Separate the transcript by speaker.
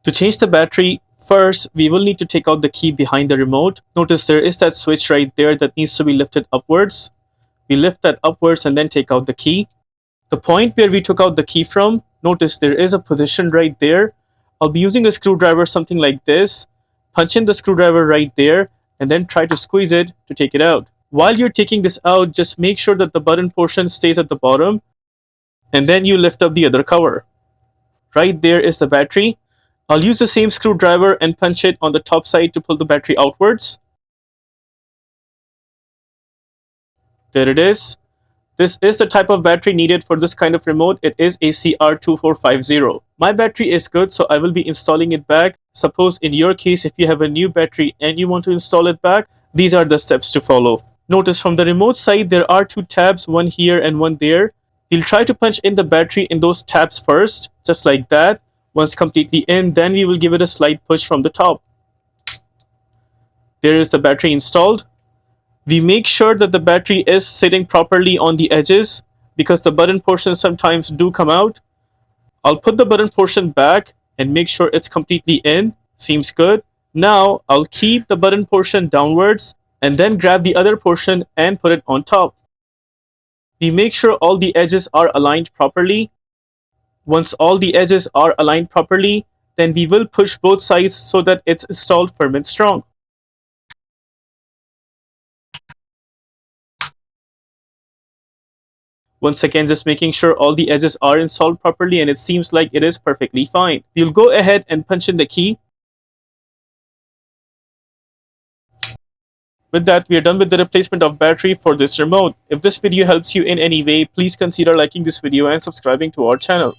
Speaker 1: To change the battery, first we will need to take out the key behind the remote. Notice there is that switch right there that needs to be lifted upwards. We lift that upwards and then take out the key. The point where we took out the key from, notice there is a position right there. I'll be using a screwdriver, something like this. Punch in the screwdriver right there and then try to squeeze it to take it out. While you're taking this out, just make sure that the button portion stays at the bottom and then you lift up the other cover. Right there is the battery. I'll use the same screwdriver and punch it on the top side to pull the battery outwards. There it is. This is the type of battery needed for this kind of remote. It is a CR2450. My battery is good, so I will be installing it back. Suppose in your case, if you have a new battery and you want to install it back, these are the steps to follow. Notice from the remote side, there are two tabs, one here and one there. We'll try to punch in the battery in those tabs first, just like that. Once completely in, then we will give it a slight push from the top. There is the battery installed. We make sure that the battery is sitting properly on the edges because the button portions sometimes do come out. I'll put the button portion back and make sure it's completely in. Seems good. Now I'll keep the button portion downwards and then grab the other portion and put it on top. We make sure all the edges are aligned properly. Once all the edges are aligned properly, then we will push both sides so that it's installed firm and strong. Once again, just making sure all the edges are installed properly, and it seems like it is perfectly fine. We'll go ahead and punch in the key. With that, we are done with the replacement of battery for this remote. If this video helps you in any way, please consider liking this video and subscribing to our channel.